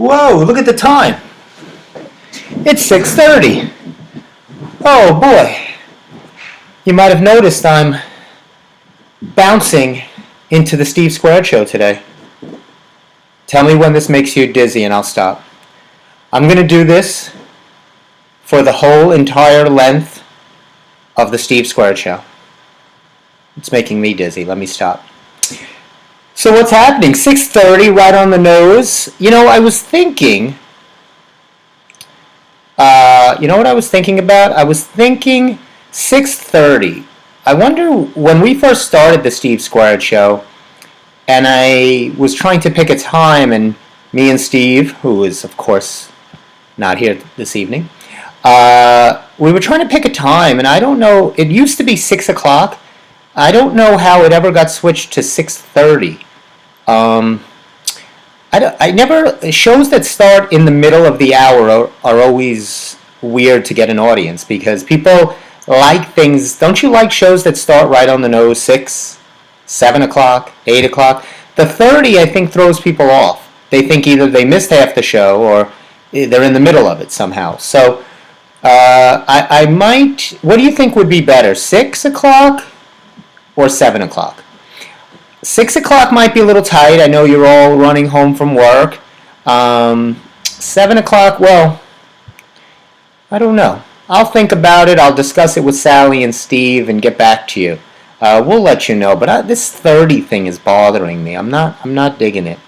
Whoa, look at the time. It's 6:30. Oh boy. You might have noticed I'm bouncing into the Steve Squared Show today. Tell me when this makes you dizzy and I'll stop. I'm going to do this for the whole entire length of the Steve Squared Show. It's making me dizzy. Let me stop. So what's happening? 6:30, right on the nose. You know, I was thinking... you know what I was thinking about? I was thinking 6:30. I wonder, when we first started the Steve Squared Show, and I was trying to pick a time, and me and Steve, who is, of course, not here this evening, we were trying to pick a time, and I don't know, it used to be 6 o'clock. I don't know how it ever got switched to 6:30. Shows that start in the middle of the hour are always weird to get an audience, because people like things. Don't you like shows that start right on the nose? 6, 7 o'clock, 8 o'clock. The 30, I think, throws people off. They think either they missed half the show or they're in the middle of it somehow. So I might. What do you think would be better, 6 o'clock or 7 o'clock? 6 o'clock might be a little tight. I know you're all running home from work. 7 o'clock, well, I don't know. I'll think about it. I'll discuss it with Sally and Steve and get back to you. We'll let you know. But this 30 thing is bothering me. I'm not digging it.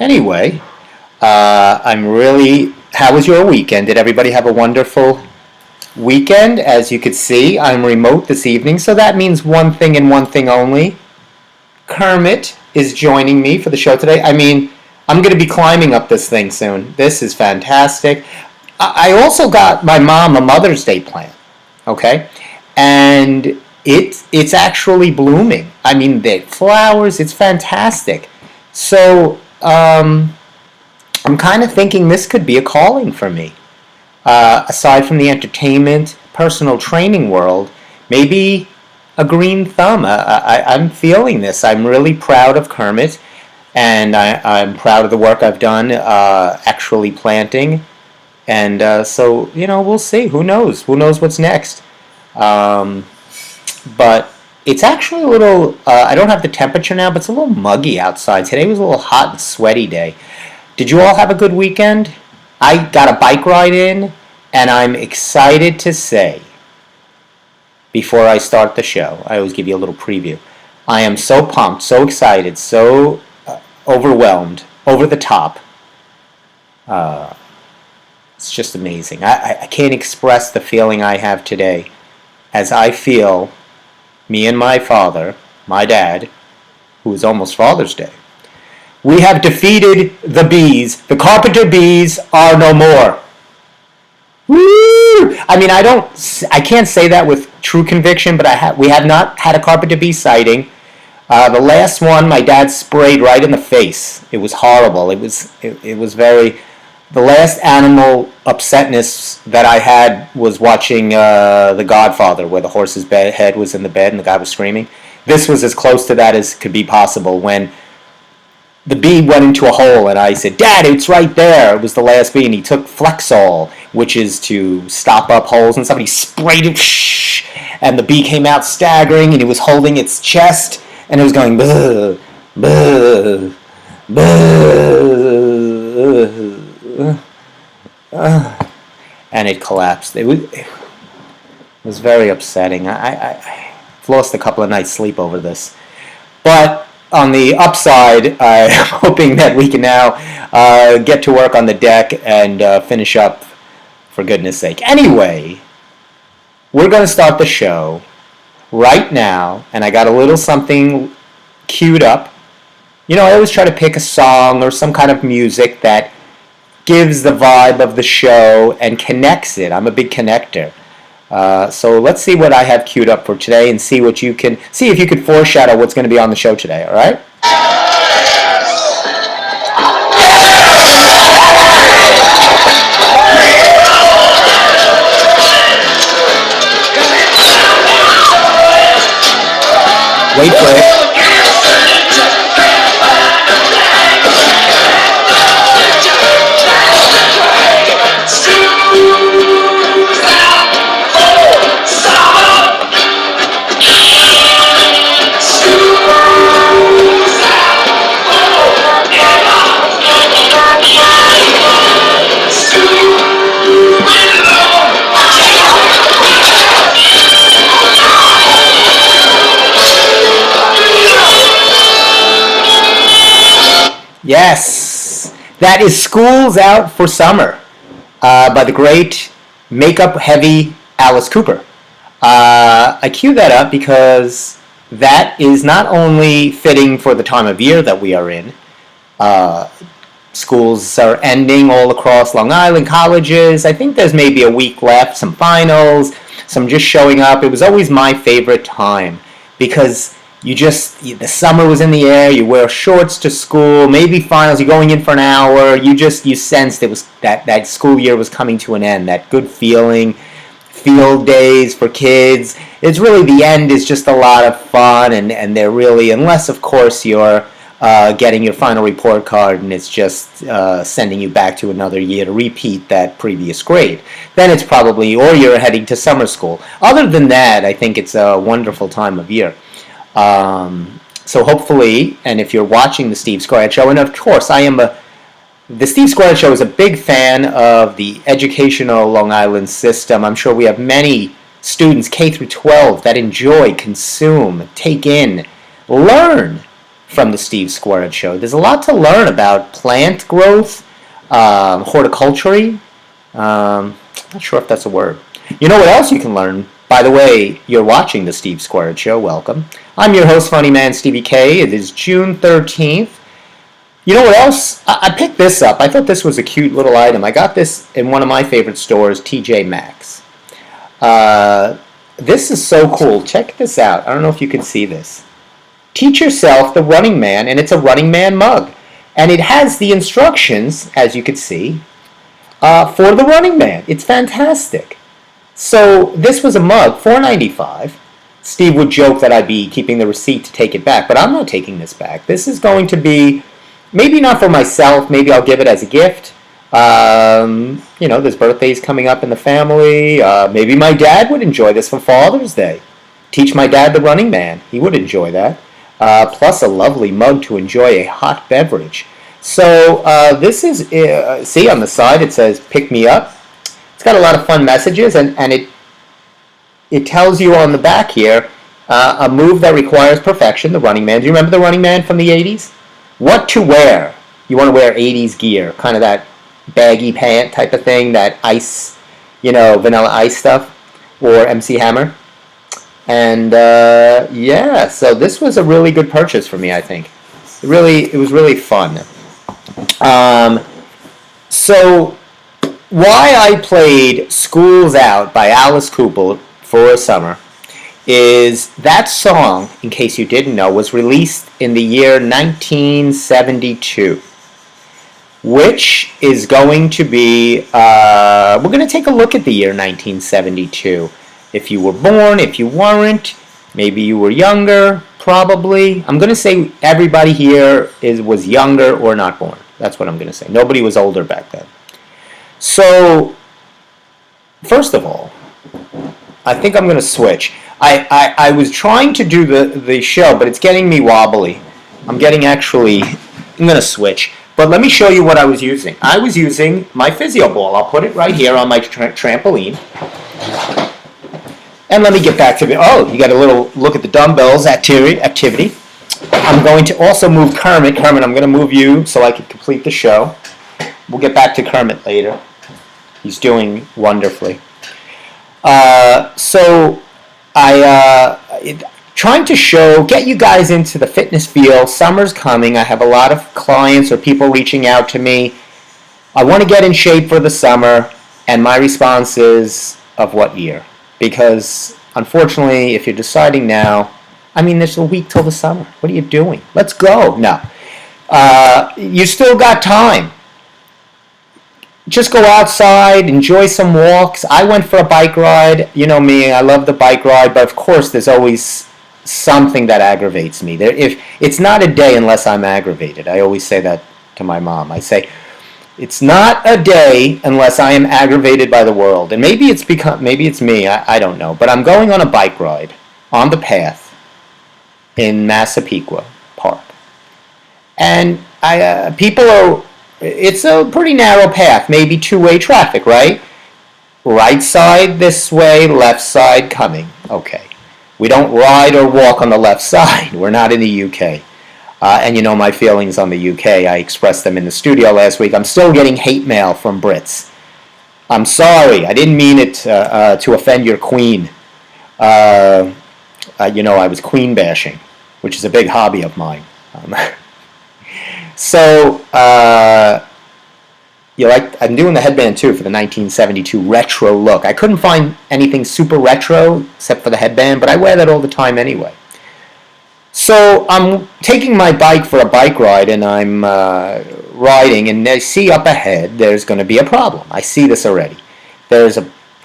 Anyway, I'm really... How was your weekend? Did everybody have a wonderful weekend? As you could see, I'm remote this evening, so that means one thing and one thing only. Kermit is joining me for the show today. I mean, I'm going to be climbing up this thing soon. This is fantastic. I also got my mom a Mother's Day plant, okay? And it's actually blooming. I mean, the flowers, it's fantastic. So I'm kind of thinking this could be a calling for me. Aside from the entertainment, personal training world, maybe a green thumb. I'm feeling this. I'm really proud of Kermit, and I'm proud of the work I've done actually planting. And so, you know, we'll see. Who knows? Who knows what's next? But it's actually a little, I don't have the temperature now, but it's a little muggy outside. Today was a little hot and sweaty day. Did you all have a good weekend? I got a bike ride in, and I'm excited to say, before I start the show, I always give you a little preview. I am so pumped, so excited, so overwhelmed, over the top. It's just amazing. I can't express the feeling I have today as I feel me and my father, my dad, who is almost Father's Day, we have defeated the bees. The carpenter bees are no more. Woo! I mean, I can't say that with true conviction, but we have not had a carpenter bee sighting. The last one, my dad sprayed right in the face. It was horrible. It was very... The last animal upsetness that I had was watching The Godfather, where the horse's head was in the bed and the guy was screaming. This was as close to that as could be possible, when the bee went into a hole and I said, "Dad, it's right there." It was the last bee, and he took Flexol, which is to stop up holes, and somebody sprayed it, and the bee came out staggering, and he was holding its chest, and it was going, "Buh, buh, buh." And it collapsed. It was very upsetting. I've lost a couple of nights' sleep over this. But on the upside, I'm hoping that we can now get to work on the deck and finish up for goodness sake. Anyway, we're going to start the show right now, and I got a little something queued up. You know, I always try to pick a song or some kind of music that gives the vibe of the show and connects it. I'm a big connector. So let's see what I have queued up for today and see what you can see if you could foreshadow what's going to be on the show today. All right? Wait for it. Yes, that is School's Out for Summer by the great makeup-heavy Alice Cooper. I cue that up because that is not only fitting for the time of year that we are in. Schools are ending all across Long Island, colleges. I think there's maybe a week left, some finals, some just showing up. It was always my favorite time because the summer was in the air, you wear shorts to school, maybe finals, you're going in for an hour, you sensed it was that school year was coming to an end, that good feeling, field days for kids. It's really, the end is just a lot of fun, and they're really, unless of course you're getting your final report card and it's just sending you back to another year to repeat that previous grade, then it's probably, or you're heading to summer school. Other than that, I think it's a wonderful time of year. So hopefully, and if you're watching the Steve Squared Show, and of course the Steve Squared Show is a big fan of the educational Long Island system. I'm sure we have many students, K through 12, that enjoy, consume, take in, learn from the Steve Squared Show. There's a lot to learn about plant growth, horticulture. Not sure if that's a word. You know what else you can learn? By the way, you're watching the Steve Squared Show. Welcome. I'm your host, Funny Man Stevie K. It is June 13th. You know what else? I picked this up. I thought this was a cute little item. I got this in one of my favorite stores, TJ Maxx. This is so cool. Check this out. I don't know if you can see this. Teach yourself the Running Man, and it's a Running Man mug. And it has the instructions, as you can see, for the Running Man. It's fantastic. So this was a mug, $4.95. Steve would joke that I'd be keeping the receipt to take it back, but I'm not taking this back. This is going to be, maybe not for myself, maybe I'll give it as a gift. There's birthdays coming up in the family. Maybe my dad would enjoy this for Father's Day. Teach my dad the Running Man. He would enjoy that. Plus a lovely mug to enjoy a hot beverage. So this is, see on the side it says, pick me up. It's got a lot of fun messages, and it tells you on the back here, a move that requires perfection, the Running Man. Do you remember the Running Man from the 80s? What to wear. You want to wear 80s gear, kind of that baggy pant type of thing, that ice, Vanilla Ice stuff, or MC Hammer. And so this was a really good purchase for me, I think. It was really fun. So why I played School's Out by Alice Cooper for a summer is that song, in case you didn't know, was released in the year 1972, which is going to be, we're going to take a look at the year 1972. If you were born, if you weren't, maybe you were younger, probably. I'm going to say everybody here was younger or not born. That's what I'm going to say. Nobody was older back then. So, first of all, I think I'm going to switch. I was trying to do the show, but it's getting me wobbly. I'm going to switch. But let me show you what I was using. I was using my physio ball. I'll put it right here on my trampoline. And let me get back to the, you got a little look at the dumbbells activity. I'm going to also move Kermit. Kermit, I'm going to move you so I can complete the show. We'll get back to Kermit later. He's doing wonderfully. So trying to get you guys into the fitness field. Summer's coming. I have a lot of clients or people reaching out to me. I want to get in shape for the summer, and my response is, of what year? Because unfortunately, if you're deciding now, I mean, there's a week till the summer. What are you doing? Let's go. No. You still got time. Just go outside, enjoy some walks. I went for a bike ride. You know me, I love the bike ride, but of course there's always something that aggravates me. If it's not a day unless I'm aggravated. I always say that to my mom. I say, it's not a day unless I am aggravated by the world. And maybe it's me, I don't know. But I'm going on a bike ride on the path in Massapequa Park. And it's a pretty narrow path, maybe two-way traffic, right? Right side this way, left side coming. Okay. We don't ride or walk on the left side. We're not in the UK. And you know my feelings on the UK. I expressed them in the studio last week. I'm still getting hate mail from Brits. I'm sorry. I didn't mean it to offend your queen. I was queen bashing, which is a big hobby of mine. So, I'm doing the headband too for the 1972 retro look. I couldn't find anything super retro except for the headband, but I wear that all the time anyway. So I'm taking my bike for a bike ride, and I'm riding, and I see up ahead there's going to be a problem. I see this already. There's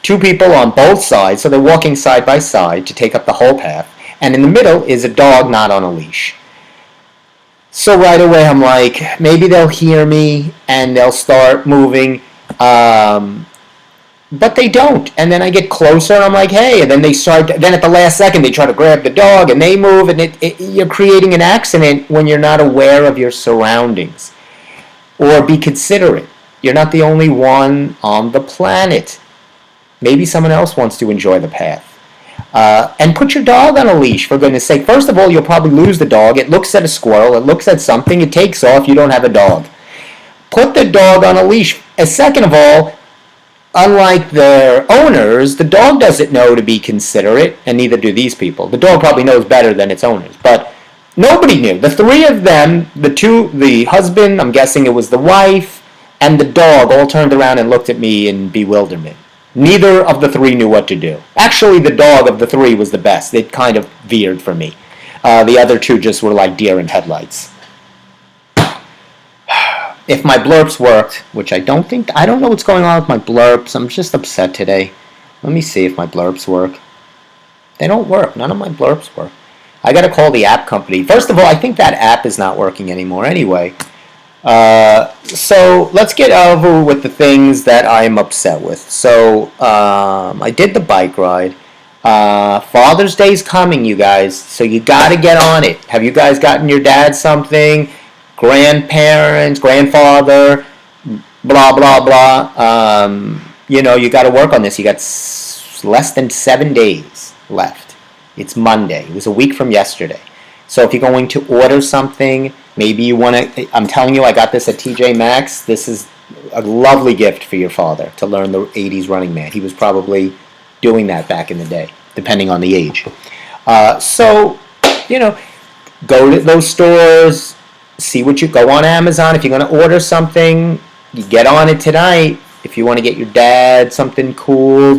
two people on both sides, so they're walking side by side to take up the whole path, and in the middle is a dog not on a leash. So right away I'm like, maybe they'll hear me and they'll start moving, but they don't. And then I get closer and I'm like, hey, and then then at the last second they try to grab the dog and they move, and you're creating an accident when you're not aware of your surroundings. Or be considerate. You're not the only one on the planet. Maybe someone else wants to enjoy the path. And put your dog on a leash, for goodness sake. First of all, you'll probably lose the dog. It looks at a squirrel. It looks at something. It takes off. You don't have a dog. Put the dog on a leash. And second of all, unlike their owners, the dog doesn't know to be considerate, and neither do these people. The dog probably knows better than its owners. But nobody knew. The three of them, the husband, I'm guessing it was the wife, and the dog all turned around and looked at me in bewilderment. Neither of the three knew what to do. Actually, the dog of the three was the best. It kind of veered for me. The other two just were like deer in headlights. If my blurps worked, which I don't know what's going on with my blurps. I'm just upset today. Let me see if my blurps work. They don't work. None of my blurps work. I got to call the app company. First of all, I think that app is not working anymore anyway. So let's get over with the things that I'm upset with. So I did the bike ride. Father's Day's coming, you guys, so you got to get on it. Have you guys gotten your dad something? Grandparents, grandfather, blah, blah, blah. You got to work on this. You got less than 7 days left. It's Monday. It was a week from yesterday. So if you're going to order something, maybe you want to, I'm telling you, I got this at TJ Maxx. This is a lovely gift for your father to learn the 80s Running Man. He was probably doing that back in the day, depending on the age. So, go to those stores, see what go on Amazon. If you're going to order something, you get on it tonight. If you want to get your dad something cool,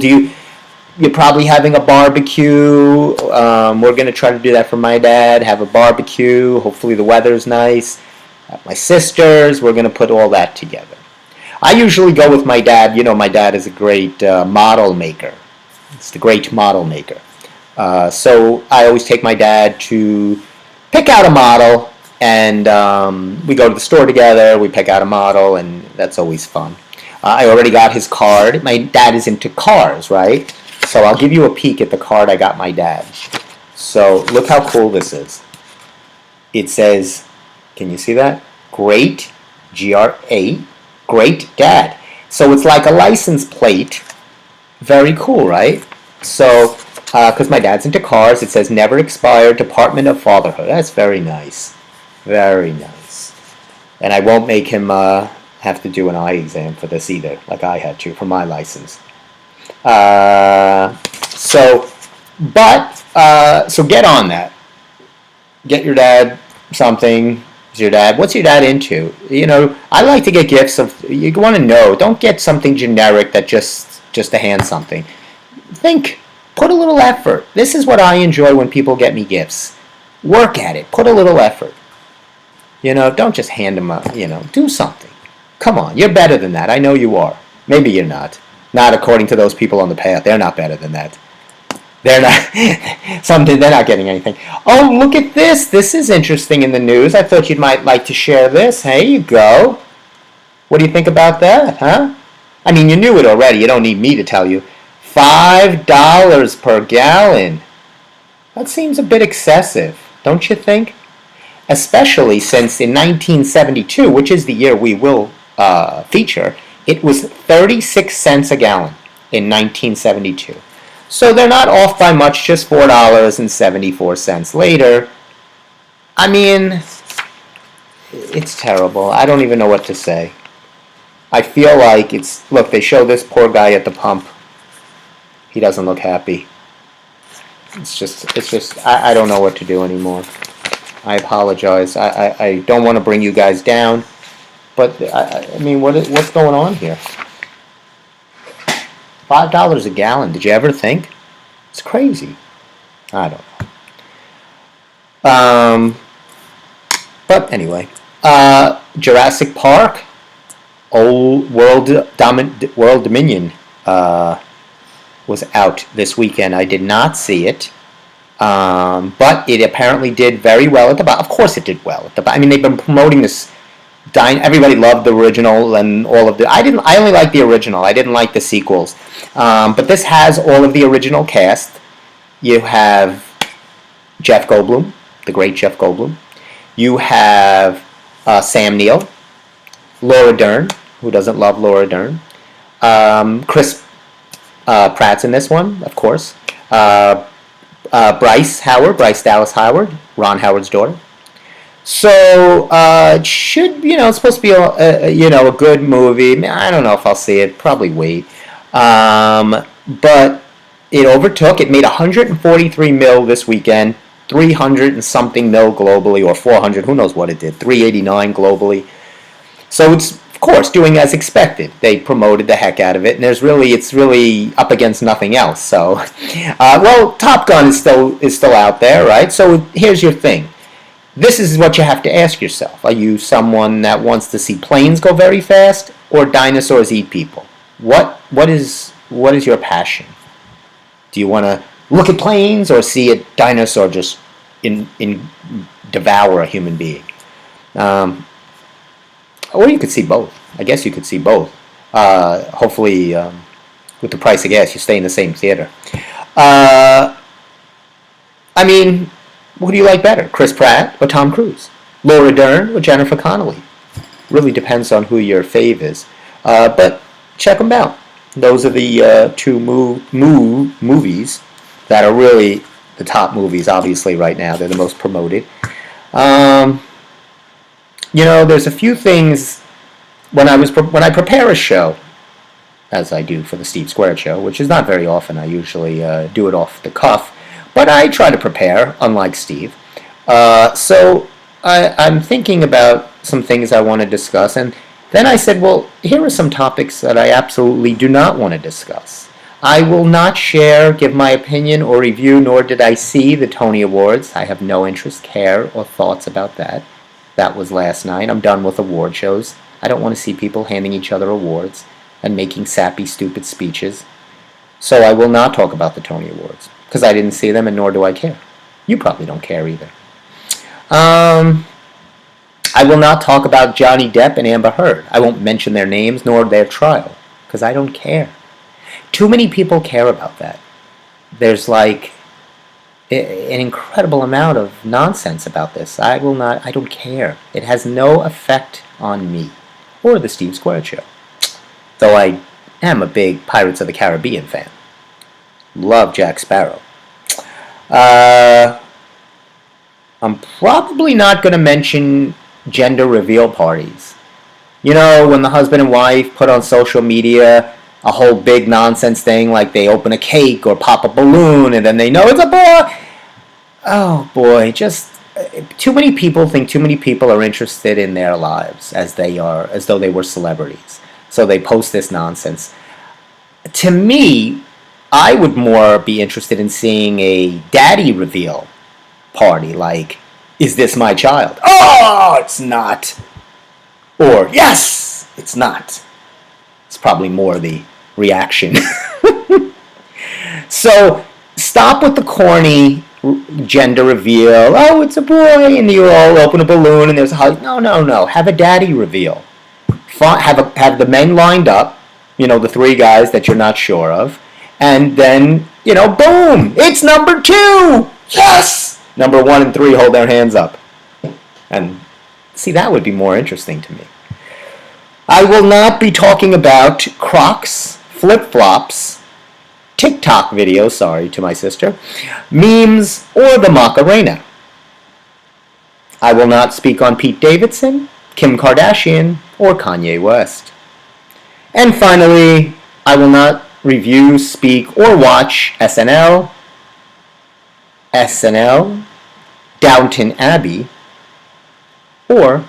you're probably having a barbecue. We're going to try to do that for my dad, have a barbecue. Hopefully the weather's nice. At my sister's, we're going to put all that together. I usually go with my dad. My dad is a great model maker. It's the great model maker. So I always take my dad to pick out a model, and we go to the store together, we pick out a model, and that's always fun. I already got his card. My dad is into cars, right? So I'll give you a peek at the card I got my dad. So look how cool this is. It says, can you see that? Great, G-R-A, Great Dad. So it's like a license plate. Very cool, right? So, because my dad's into cars, it says never expired, Department of Fatherhood. That's very nice. Very nice. And I won't make him have to do an eye exam for this either, like I had to for my license. So get on that. Get your dad something. What's your dad into? I like to get gifts of. You want to know. Don't get something generic that just to hand something. Think. Put a little effort. This is what I enjoy when people get me gifts. Work at it. Put a little effort. Don't just hand them up. Do something. Come on, you're better than that. I know you are. Maybe you're not. Not according to those people on the path. They're not better than that. They're not. They're not getting anything. Oh, look at this. This is interesting in the news. I thought you might like to share this. Here you go. What do you think about that, huh? I mean, you knew it already. You don't need me to tell you. $5 per gallon. That seems a bit excessive, don't you think? Especially since in 1972, which is the year we will feature, it was 36 cents a gallon in 1972. So they're not off by much, just $4.74 later. I mean, it's terrible. I don't even know what to say. I feel like look, they show this poor guy at the pump. He doesn't look happy. It's just, I don't know what to do anymore. I apologize. I don't want to bring you guys down, but I mean, what's going on here? $5 a gallon. Did you ever think? It's crazy. I don't know. But anyway, Jurassic Park, Old World Dominion was out this weekend. I did not see it. But it apparently did very well at the box. Of course it did well at the box. I mean, they've been promoting this. Everybody loved the original and all of the. I only liked the original. I didn't like the sequels. But this has all of the original cast. You have Jeff Goldblum, the great Jeff Goldblum. You have Sam Neill, Laura Dern. Who doesn't love Laura Dern? Chris Pratt's in this one, of course. Bryce Dallas Howard, Ron Howard's daughter. So it should, it's supposed to be a good movie. I don't know if I'll see it. Probably wait. But it overtook. It made 143 mil this weekend, 300 and something mil globally, or 400. Who knows what it did? 389 globally. So it's, of course, doing as expected. They promoted the heck out of it, and it's really up against nothing else. So, Top Gun is still out there, right? So here's your thing. This is what you have to ask yourself. Are you someone that wants to see planes go very fast or dinosaurs eat people? What is your passion? Do you want to look at planes or see a dinosaur just devour a human being? Or you could see both. I guess you could see both. Hopefully, with the price of gas, you stay in the same theater. I mean, who do you like better, Chris Pratt or Tom Cruise? Laura Dern or Jennifer Connelly? Really depends on who your fave is. But check them out. Those are the two movies that are really the top movies, obviously, right now. They're the most promoted. There's a few things when I prepare a show, as I do for the Steve Squared Show, which is not very often. I usually do it off the cuff. But I try to prepare, unlike Steve. So I'm thinking about some things I want to discuss. And then I said, well, here are some topics that I absolutely do not want to discuss. I will not give my opinion or review, nor did I see the Tony Awards. I have no interest, care, or thoughts about that. That was last night. I'm done with award shows. I don't want to see people handing each other awards and making sappy, stupid speeches. So I will not talk about the Tony Awards. Because I didn't see them, and nor do I care. You probably don't care either. I will not talk about Johnny Depp and Amber Heard. I won't mention their names nor their trial, because I don't care. Too many people care about that. There's like an incredible amount of nonsense about this. I don't care. It has no effect on me or the Steve Squared Show. Though I am a big Pirates of the Caribbean fan. Love Jack Sparrow. I'm probably not going to mention gender reveal parties. You know, when the husband and wife put on social media a whole big nonsense thing, like they open a cake or pop a balloon and then they know it's a boy. Oh boy, just too many people think too many people are interested in their lives as though they were celebrities. So they post this nonsense. To me, I would more be interested in seeing a daddy reveal party, like, is this my child? Oh, it's not. Or, yes, it's not. It's probably more the reaction. So, stop with the corny gender reveal. Oh, it's a boy, and you all open a balloon, and there's a hug. No. Have a daddy reveal. Have the men lined up, you know, the three guys that you're not sure of, and then, you know, boom, it's number 2. Yes! Number 1 and 3 hold their hands up. And see, that would be more interesting to me. I will not be talking about Crocs, flip-flops, TikTok videos, sorry to my sister, memes, or the Macarena. I will not speak on Pete Davidson, Kim Kardashian, or Kanye West. And finally, I will not review, speak, or watch SNL, Downton Abbey, or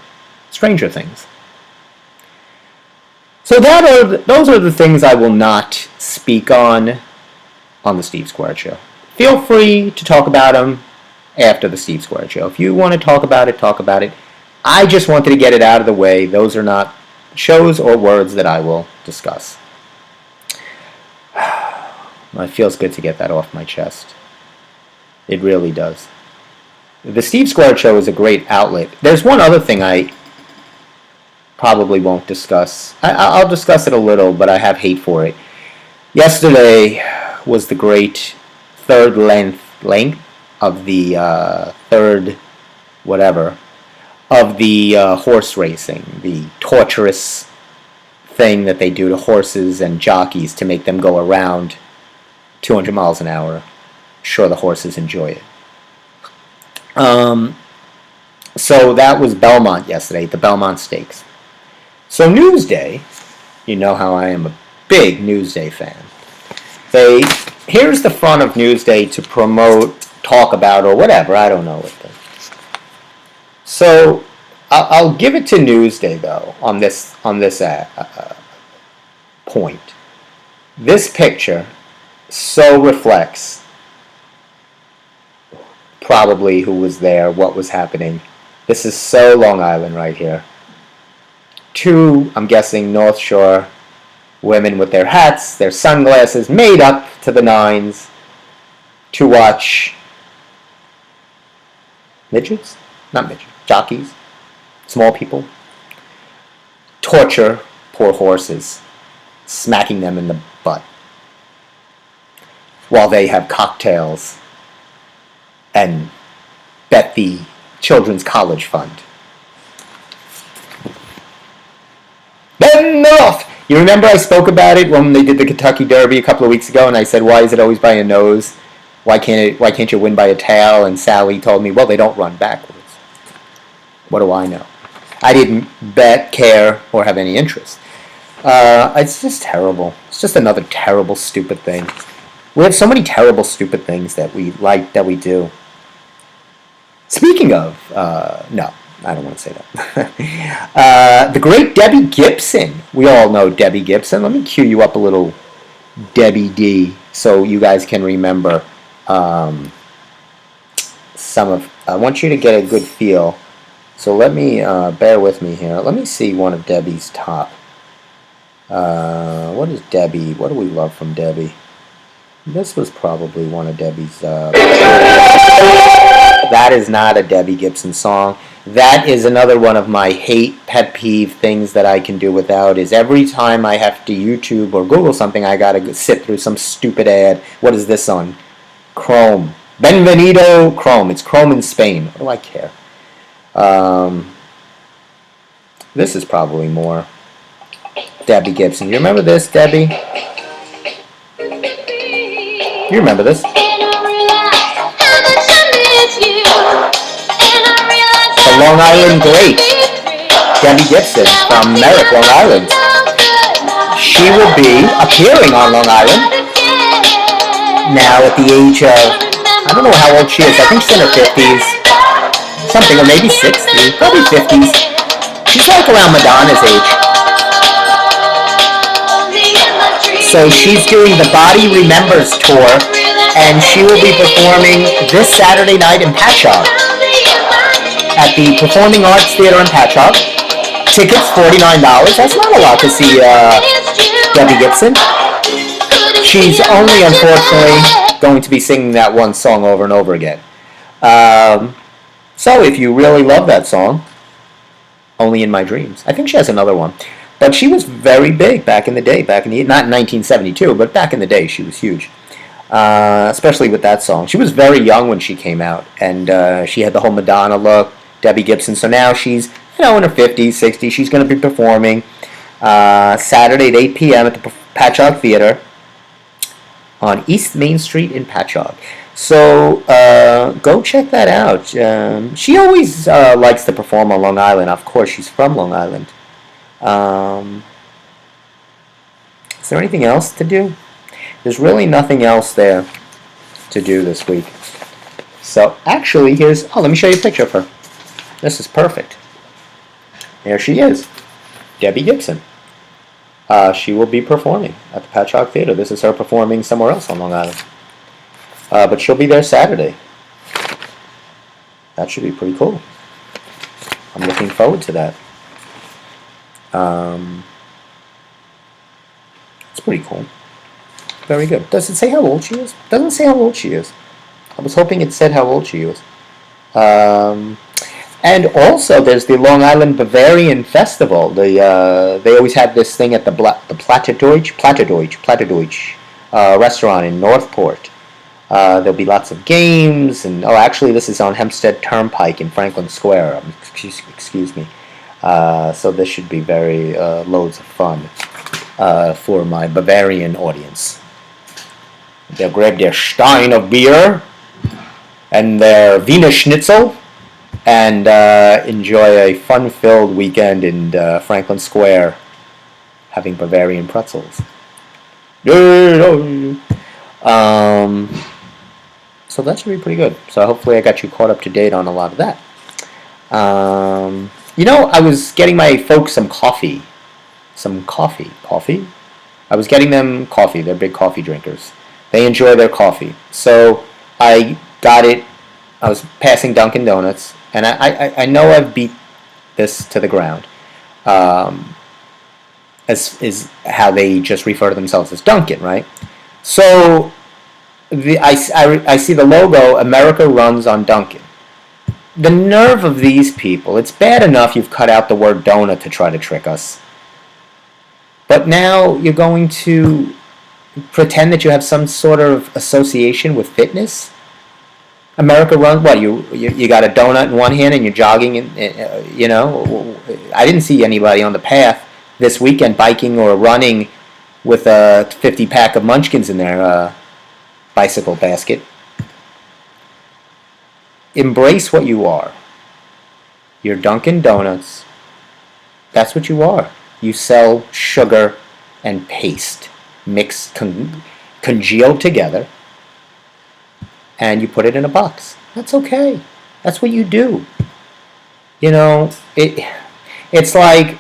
Stranger Things. So those are the things I will not speak on the Steve Squared Show. Feel free to talk about them after the Steve Squared Show. If you want to talk about it, talk about it. I just wanted to get it out of the way. Those are not shows or words that I will discuss. It feels good to get that off my chest. It really does. The Steve Squared Show is a great outlet. There's one other thing I probably won't discuss. I'll discuss it a little, but I have hate for it. Yesterday was the great third length of the third whatever of the horse racing, the torturous thing that they do to horses and jockeys to make them go around 200 miles an hour. Sure, the horses enjoy it. So that was Belmont yesterday, the Belmont Stakes. So Newsday, you know how I am a big Newsday fan. Here's the front of Newsday to promote, talk about, or whatever. I don't know what the. So I'll give it to Newsday though on this point. This picture so reflects probably who was there, what was happening. This is so Long Island right here. 2, I'm guessing, North Shore women with their hats, their sunglasses, made up to the nines to watch midgets? Not midgets. Jockeys. Small people. Torture poor horses, smacking them in the butt while they have cocktails and bet the Children's College Fund. Enough! You remember I spoke about it when they did the Kentucky Derby a couple of weeks ago, and I said, why is it always by a nose? Why can't you win by a tail? And Sally told me, well, they don't run backwards. What do I know? I didn't bet, care, or have any interest. It's just terrible. It's just another terrible, stupid thing. We have so many terrible, stupid things that we like, that we do. Speaking of, no, I don't want to say that. The great Debbie Gibson. We all know Debbie Gibson. Let me cue you up a little Debbie D so you guys can remember some of. I want you to get a good feel. So let me, bear with me here. Let me see one of Debbie's top. What is Debbie? What do we love from Debbie? This was probably one of Debbie's. That is not a Debbie Gibson song. That is another one of my pet peeve things that I can do without, is every time I have to YouTube or Google something, I gotta sit through some stupid ad. What is this on? Chrome. Benvenido Chrome. It's Chrome in Spain. What do I care? This is probably more Debbie Gibson. You remember this, Debbie? You remember this? The Long Island Great. Debbie Gibson from Merrick, Long Island. She will be appearing on Long Island now at the age of, I don't know how old she is. I think she's in her 50s, something, or maybe 60s, probably 50s. She's like around Madonna's age. So she's doing the Body Remembers tour, and she will be performing this Saturday night in Patchogue at the Performing Arts Theater in Patchogue. Tickets $49. That's not a lot to see Debbie Gibson. She's only, unfortunately, going to be singing that one song over and over again. So if you really love that song, Only in My Dreams. I think she has another one. But she was very big back in the day, not in 1972, but back in the day she was huge. Especially with that song. She was very young when she came out, and she had the whole Madonna look, Debbie Gibson. So now she's, in her 50s, 60s. She's going to be performing Saturday at 8 p.m. at the Patchogue Theater on East Main Street in Patchogue. So go check that out. She always likes to perform on Long Island. Of course, she's from Long Island. Is there anything else to do? There's really nothing else there to do this week. So actually, let me show you a picture of her. This is perfect. There she is, Debbie Gibson. She will be performing at the Patchogue Theater. This is her performing somewhere else on Long Island. But she'll be there Saturday. That should be pretty cool. I'm looking forward to that. It's pretty cool. Very good. Does it say how old she is? Doesn't say how old she is. I was hoping it said how old she was. And also, there's the Long Island Bavarian Festival. They always have this thing at the Plattdeutsch restaurant in Northport. There'll be lots of games, and actually, this is on Hempstead Turnpike in Franklin Square. Excuse me. So this should be very loads of fun for my Bavarian audience. They'll grab their Stein of beer and their Wiener Schnitzel and enjoy a fun-filled weekend in Franklin Square having Bavarian pretzels. So that should be pretty good. So hopefully I got you caught up to date on a lot of that. I was getting my folks some coffee. Coffee? I was getting them coffee. They're big coffee drinkers. They enjoy their coffee. So I got it. I was passing Dunkin' Donuts, and I know I've beat this to the ground. As is how they just refer to themselves as Dunkin', right? So I see the logo, America Runs on Dunkin'. The nerve of these people, it's bad enough you've cut out the word donut to try to trick us. But now you're going to pretend that you have some sort of association with fitness? America Runs, what, you got a donut in one hand and you're jogging, I didn't see anybody on the path this weekend biking or running with a 50-pack of Munchkins in their bicycle basket. Embrace what you are. You're Dunkin' Donuts. That's what you are. You sell sugar and paste mixed, congealed together, and you put it in a box. That's okay. That's what you do. It's like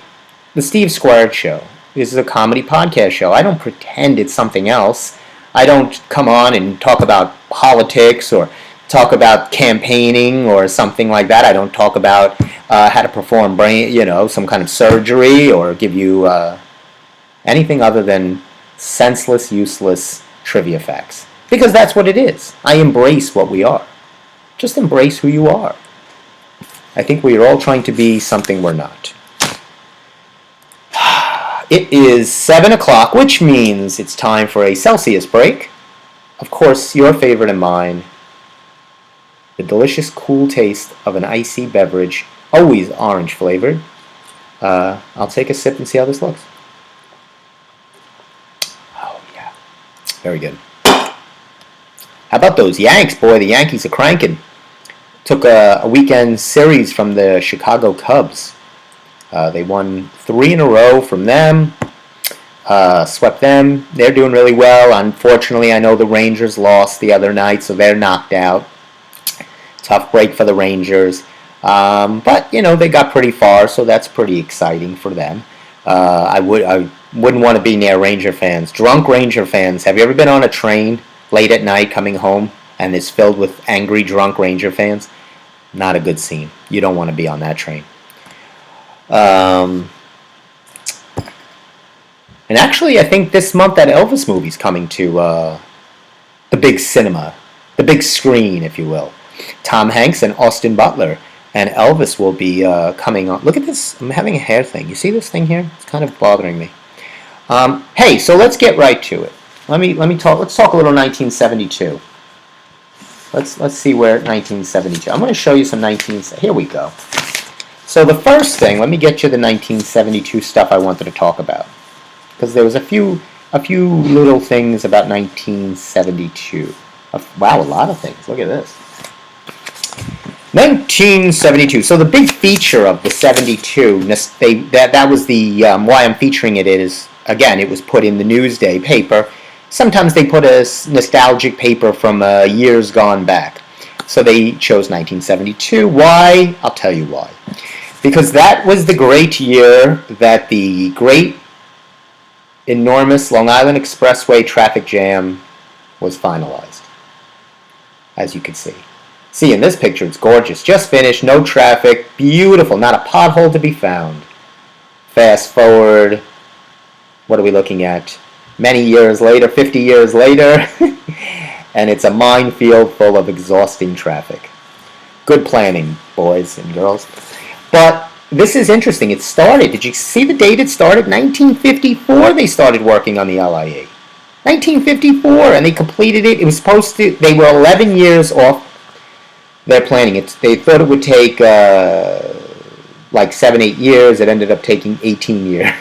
the Steve Squared Show. This is a comedy podcast show. I don't pretend it's something else. I don't come on and talk about politics or talk about campaigning or something like that. I don't talk about how to perform some kind of surgery or give you anything other than senseless, useless trivia facts. Because that's what it is. I embrace what we are. Just embrace who you are. I think we are all trying to be something we're not. It is 7 o'clock, which means it's time for a Celsius break. Of course, your favorite and mine. The delicious, cool taste of an icy beverage, always orange flavored. I'll take a sip and see how this looks. Oh, yeah. Very good. How about those Yanks? Boy, the Yankees are cranking. Took a weekend series from the Chicago Cubs. They won 3 in a row from them. Swept them. They're doing really well. Unfortunately, I know the Rangers lost the other night, so they're knocked out. Tough break for the Rangers. But, they got pretty far, so that's pretty exciting for them. I wouldn't want to be near Ranger fans. Drunk Ranger fans. Have you ever been on a train late at night coming home and it's filled with angry, drunk Ranger fans? Not a good scene. You don't want to be on that train. And actually, I think this month that Elvis movie's coming to the big cinema, the big screen, if you will. Tom Hanks and Austin Butler and Elvis will be coming on. Look at this. I'm having a hair thing. You see this thing here? It's kind of bothering me. Hey, so let's get right to it. Let me talk. Let's talk a little 1972. Let's see where 1972. I'm going to show you some 19. Here we go. So the first thing, let me get you the 1972 stuff I wanted to talk about, because there was a few little things about 1972. Wow, a lot of things. Look at this. 1972. So the big feature of the 72, that was the why I'm featuring it is, again, it was put in the Newsday paper. Sometimes they put a nostalgic paper from years gone back. So they chose 1972. Why? I'll tell you why. Because that was the great year that the great, enormous Long Island Expressway traffic jam was finalized. As you can see. See, in this picture, it's gorgeous. Just finished, no traffic, beautiful, not a pothole to be found. Fast forward, what are we looking at? Many years later, 50 years later, and it's a minefield full of exhausting traffic. Good planning, boys and girls. But this is interesting. It started, did you see the date it started? 1954 they started working on the LIE. 1954, and they completed it. It was supposed to, they were 11 years off their planning. They thought it would take like 7-8 years. It ended up taking 18 years.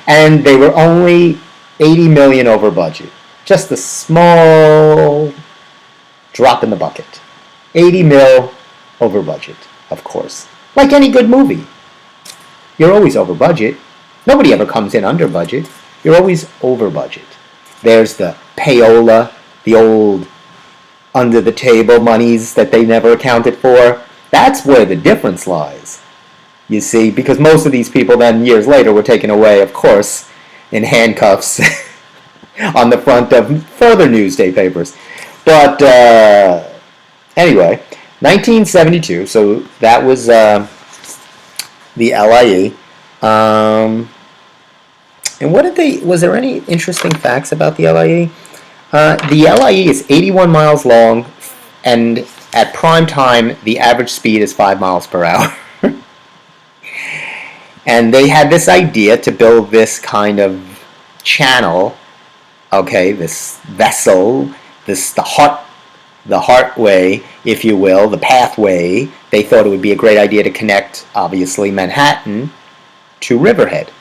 And they were only $80 million over budget. Just a small drop in the bucket. 80 mil over budget, of course. Like any good movie. You're always over budget. Nobody ever comes in under budget. You're always over budget. There's the payola, the old under the table monies that they never accounted for. That's where the difference lies. You see, because most of these people then years later were taken away, of course, in handcuffs on the front of further Newsday papers. But anyway, 1972, so that was the LIE. And what did they, was there any interesting facts about the LIE? The LIE is 81 miles long, and at prime time, the average speed is 5 miles per hour. And they had this idea to build this kind of channel, okay, this vessel, the heartway, if you will, the pathway. They thought it would be a great idea to connect, obviously, Manhattan to Riverhead.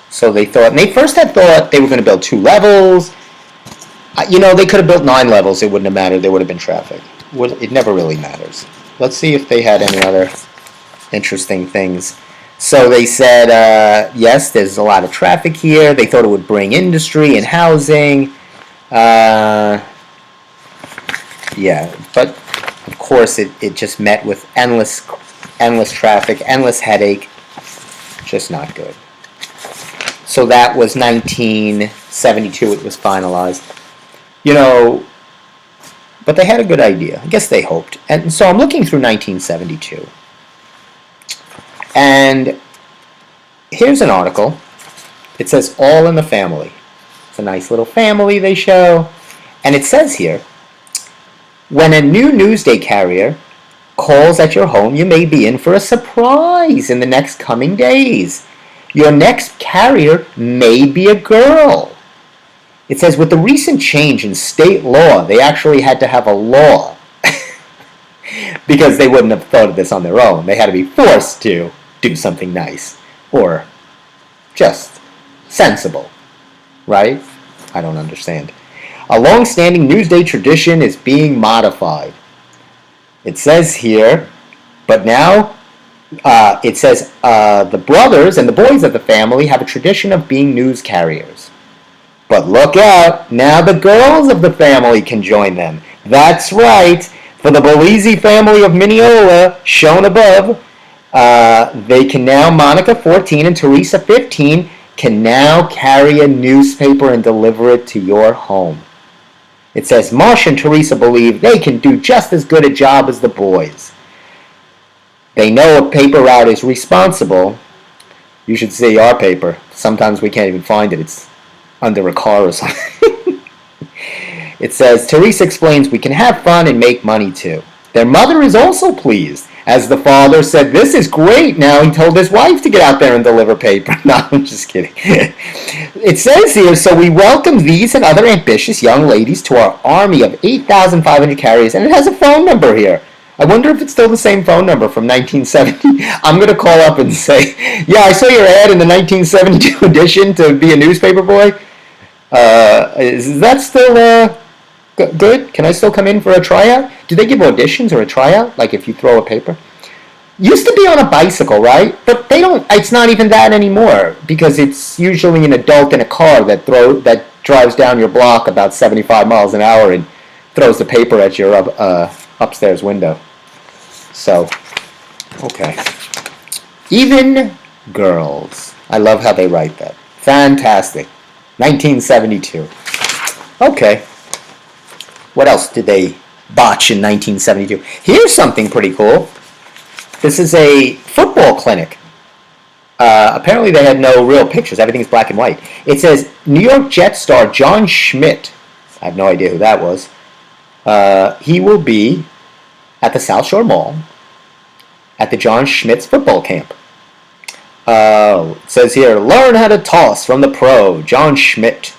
So they thought, and they first had thought they were going to build 2 levels. You know, they could have built 9 levels. It wouldn't have mattered. There would have been traffic. It never really matters. Let's see if they had any other interesting things. So they said, yes, there's a lot of traffic here. They thought it would bring industry and housing. Yeah, but of course it just met with endless traffic, endless headache. Just not good. So that was 1972. It was finalized. You know, but they had a good idea. I guess they hoped. And so I'm looking through 1972. And here's an article. It says All in the Family. It's a nice little family they show. And it says here, when a new Newsday carrier calls at your home, you may be in for a surprise in the next coming days. Your next carrier may be a girl. It says, with the recent change in state law, they actually had to have a law because they wouldn't have thought of this on their own. They had to be forced to do something nice or just sensible, right? I don't understand. A long-standing Newsday tradition is being modified. It says here, but now It says the brothers and the boys of the family have a tradition of being news carriers. But look out, now the girls of the family can join them. That's right, for the Belize family of Mineola, shown above, they can now, Monica 14 and Teresa 15, can now carry a newspaper and deliver it to your home. It says Marcia and Teresa believe they can do just as good a job as the boys. They know a paper route is responsible. You should see our paper. Sometimes we can't even find it. It's under a car or something. It says, Teresa explains we can have fun and make money too. Their mother is also pleased, as the father said, this is great. Now he told his wife to get out there and deliver paper. No, I'm just kidding. It says here, so we welcome these and other ambitious young ladies to our army of 8,500 carriers, and it has a phone number here. I wonder if it's still the same phone number from 1970. I'm going to call up and say, yeah, I saw your ad in the 1972 edition to be a newspaper boy. Is that still good? Can I still come in for a tryout? Do they give auditions or a tryout, like if you throw a paper? Used to be on a bicycle, right? But they don't. It's not even that anymore, because it's usually an adult in a car that drives down your block about 75 miles an hour and throws the paper at your upstairs window. So, okay. Even girls. I love how they write that. Fantastic. 1972. Okay. What else did they botch in 1972? Here's something pretty cool. This is a football clinic. Apparently they had no real pictures. Everything's black and white. It says, New York Jets star John Schmidt. I have no idea who that was. He will be at the South Shore Mall at the John Schmidt's football camp. It says here, learn how to toss from the pro, John Schmidt.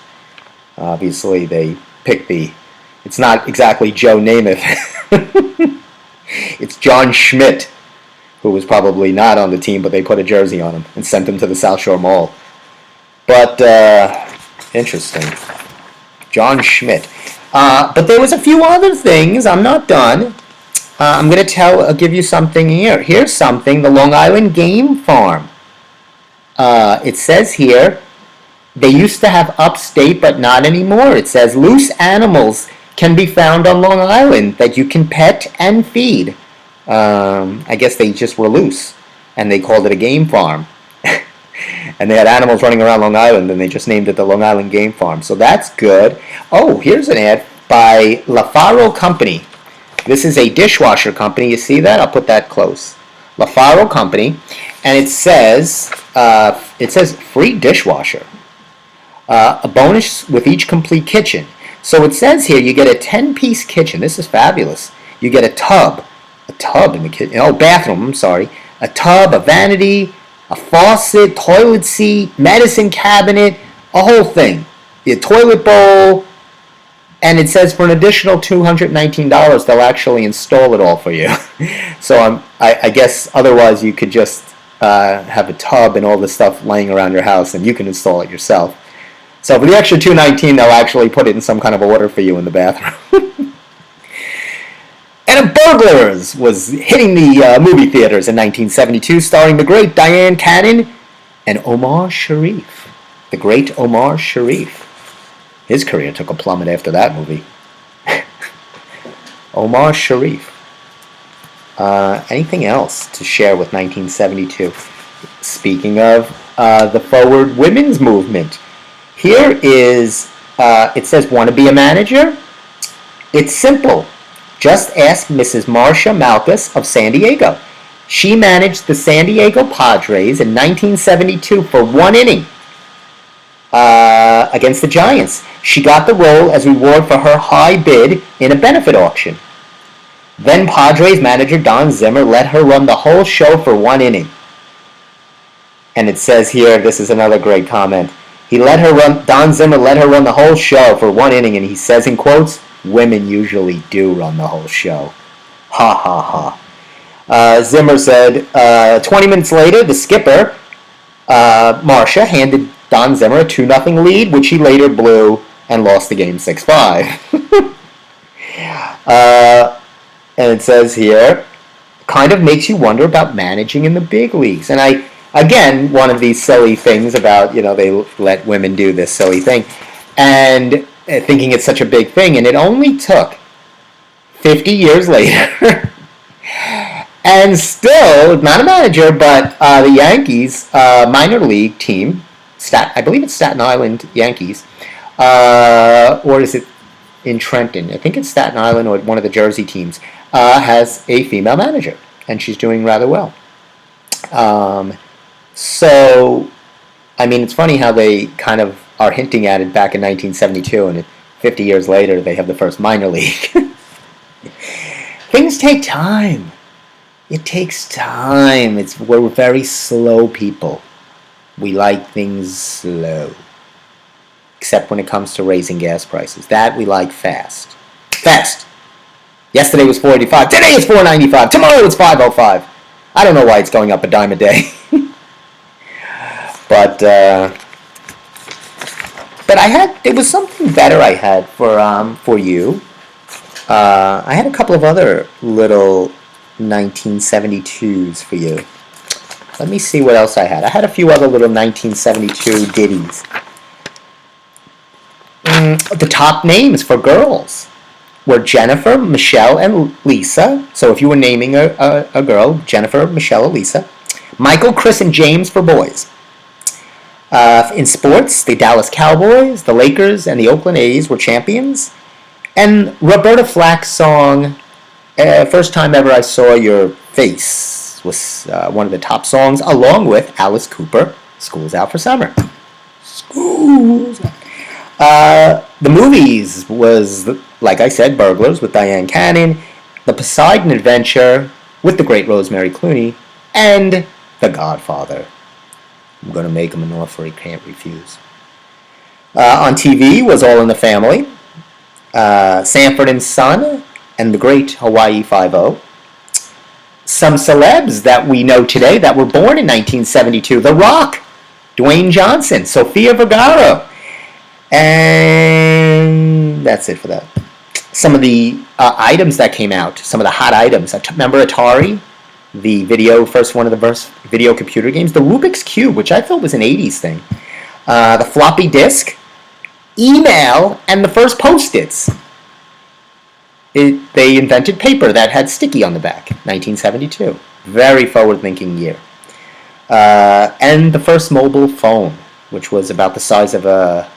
Obviously, they picked it's not exactly Joe Namath. It's John Schmidt, who was probably not on the team, but they put a jersey on him and sent him to the South Shore Mall. But, interesting. John Schmidt. But there was a few other things. I'm not done. I'm going to give you something here. Here's something. The Long Island Game Farm. It says here, they used to have upstate, but not anymore. It says loose animals can be found on Long Island that you can pet and feed. I guess they just were loose, and they called it a game farm. And they had animals running around Long Island, and they just named it the Long Island Game Farm. So that's good. Oh, here's an ad by La Faro Company. This is a dishwasher company. You see that? I'll put that close. La Faro Company. And it says free dishwasher. A bonus with each complete kitchen. So it says here you get a 10-piece kitchen. This is fabulous. You get a tub in the kitchen. Oh, bathroom, I'm sorry. A tub, a vanity, a faucet, toilet seat, medicine cabinet, a whole thing. The toilet bowl, and it says for an additional $219 they'll actually install it all for you. So I guess otherwise you could just have a tub and all the stuff laying around your house and you can install it yourself. So for the extra $219 they'll actually put it in some kind of order for you in the bathroom. And Burglars was hitting the movie theaters in 1972, starring the great Diane Cannon and Omar Sharif. The great Omar Sharif. His career took a plummet after that movie. Omar Sharif. Anything else to share with 1972? Speaking of the forward women's movement, here is, it says, want to be a manager? It's simple. Just ask Mrs. Marcia Malkus of San Diego. She managed the San Diego Padres in 1972 for one inning against the Giants. She got the role as reward for her high bid in a benefit auction. Then Padres manager Don Zimmer let her run the whole show for one inning. And it says here, this is another great comment. Don Zimmer let her run the whole show for one inning, and he says in quotes, women usually do run the whole show. Ha ha ha. Zimmer said, 20 minutes later, the skipper, Marcia, handed Don Zimmer a 2-0 lead, which he later blew and lost the game 6-5. And it says here, kind of makes you wonder about managing in the big leagues. And again, one of these silly things about, they let women do this silly thing, and thinking it's such a big thing, and it only took 50 years later, and still, not a manager, but the Yankees minor league team, I believe it's Staten Island Yankees, or is it in Trenton? I think it's Staten Island or one of the Jersey teams, has a female manager, and she's doing rather well. So, I mean, it's funny how they kind of are hinting at it back in 1972, and 50 years later, they have the first minor league. Things take time. It takes time. We're very slow people. We like things slow. Except when it comes to raising gas prices. That we like fast. Fast. Yesterday was $4.85. Today it's $4.95. Tomorrow it's $5.05. I don't know why it's going up a dime a day. But it was something better I had for you. I had a couple of other little 1972s for you. Let me see what else I had. I had a few other little 1972 ditties. The top names for girls were Jennifer, Michelle, and Lisa. So if you were naming a girl, Jennifer, Michelle, or Lisa. Michael, Chris, and James for boys. In sports, the Dallas Cowboys, the Lakers, and the Oakland A's were champions. And Roberta Flack's song, First Time Ever I Saw Your Face, was one of the top songs, along with Alice Cooper, School's Out for Summer. School's Out. The movies was, like I said, Burglars with Diane Cannon, The Poseidon Adventure with the great Rosemary Clooney, and The Godfather. I'm going to make him an offer he can't refuse. On TV was All in the Family, Sanford and Son, and the great Hawaii Five-0. Some celebs that we know today that were born in 1972. The Rock, Dwayne Johnson, Sofia Vergara. And that's it for that. Some of the items that came out, some of the hot items. Remember Atari? The first one of the first video computer games. The Rubik's Cube, which I thought was an 80s thing. The floppy disk. Email, and the first Post-its. They invented paper that had sticky on the back. 1972. Very forward-thinking year. And the first mobile phone, which was about the size of a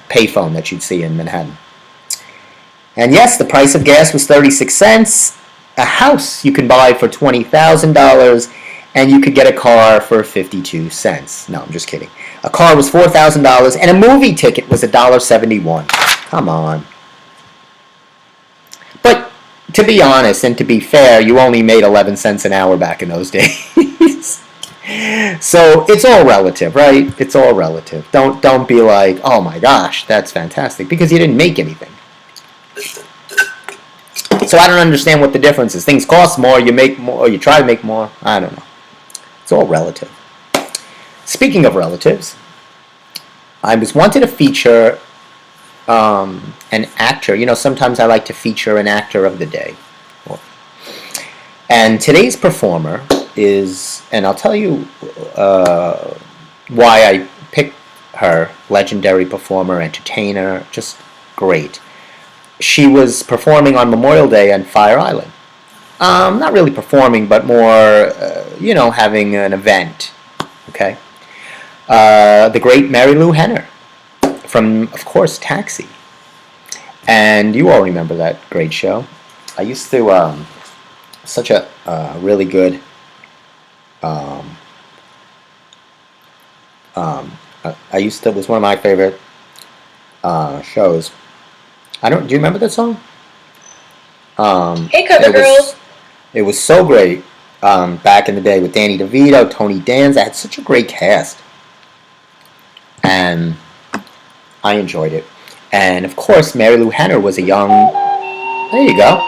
payphone that you'd see in Manhattan. And yes, the price of gas was 36 cents. A house you can buy for $20,000, and you could get a car for 52 cents. No, I'm just kidding. A car was $4,000, and a movie ticket was $1.71. Come on. But to be honest and to be fair, you only made 11 cents an hour back in those days. So it's all relative, right? It's all relative. Don't be like, oh my gosh, that's fantastic, because you didn't make anything. So I don't understand what the difference is. Things cost more, you make more, or you try to make more. I don't know. It's all relative. Speaking of relatives, I was wanted to feature an actor. You know, sometimes I like to feature an actor of the day. And today's performer is, and I'll tell you why I picked her, legendary performer, entertainer, just great. She was performing on Memorial Day on Fire Island. Not really performing, but more, having an event. Okay? The great Mary Lou Henner from, of course, Taxi. And you all remember that great show. I used to, such a really good, it was one of my favorite shows. Do you remember that song? Hey, Cover Girls. It was so great back in the day with Danny DeVito, Tony Danza. I had such a great cast. And I enjoyed it. And, of course, Mary Lou Henner was a young... There you go.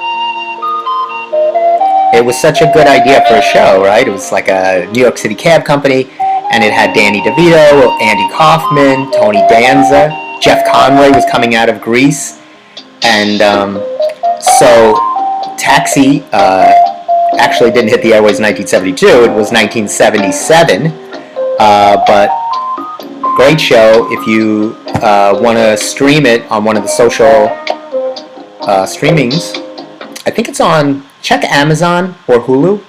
It was such a good idea for a show, right? It was like a New York City cab company, and it had Danny DeVito, Andy Kaufman, Tony Danza. Jeff Conway was coming out of Grease. And so Taxi actually didn't hit the airways in 1972. It was 1977. But great show. If you want to stream it on one of the social streamings, I think it's on, check Amazon or Hulu.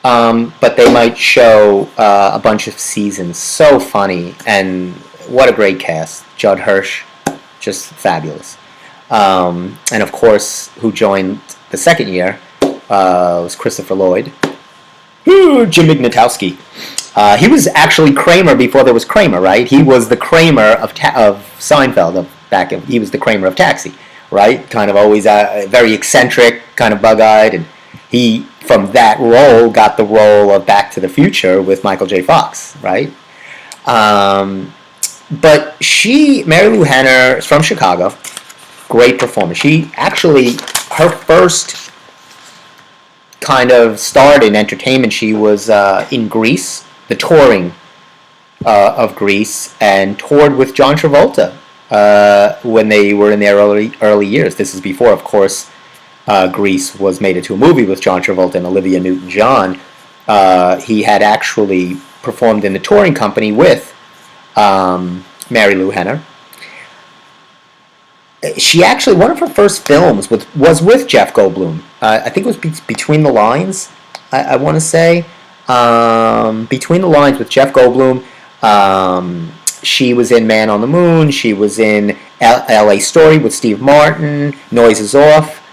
But they might show a bunch of seasons. So funny, and what a great cast. Judd Hirsch, just fabulous. And of course, who joined the second year was Christopher Lloyd. Jim Ignatowski. He was actually Kramer before there was Kramer, right? He was the Kramer of Seinfeld. He was the Kramer of Taxi, right? Kind of always very eccentric, kind of bug-eyed, and he, from that role, got the role of Back to the Future with Michael J. Fox, right? But Mary Lou Henner is from Chicago. Great performer. She actually, her first kind of start in entertainment, she was in Grease, the touring of Grease, and toured with John Travolta when they were in their early years. This is before, of course, Grease was made into a movie with John Travolta and Olivia Newton-John. He had actually performed in the touring company with Mary Lou Henner. She actually, one of her first films was with Jeff Goldblum. I think it was Between the Lines, I want to say. Between the Lines with Jeff Goldblum. She was in Man on the Moon. She was in L.A. Story with Steve Martin. Noise is Off.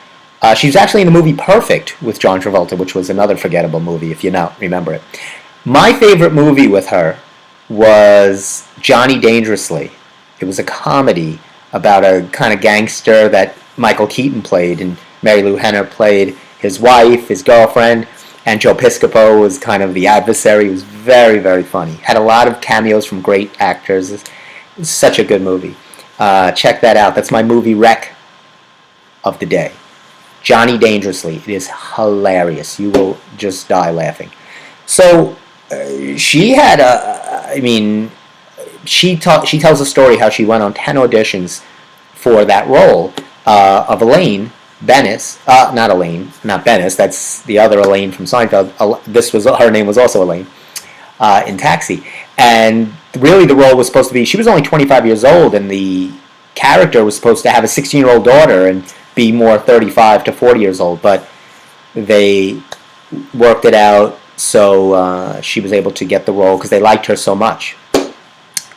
She was actually in the movie Perfect with John Travolta, which was another forgettable movie, if you remember it. My favorite movie with her was Johnny Dangerously. It was a comedy about a kind of gangster that Michael Keaton played, and Mary Lou Henner played his wife, his girlfriend, and Joe Piscopo was kind of the adversary. It was very, very funny. Had a lot of cameos from great actors. It's such a good movie. Check that out. That's my movie rec of the day. Johnny Dangerously. It is hilarious. You will just die laughing. So she had she tells a story how she went on 10 auditions for that role of Elaine Bennis. Not Bennis. That's the other Elaine from Seinfeld. Her name was also Elaine in Taxi. And really the role was supposed to be, she was only 25 years old, and the character was supposed to have a 16-year-old daughter and be more 35 to 40 years old. But they worked it out so she was able to get the role because they liked her so much.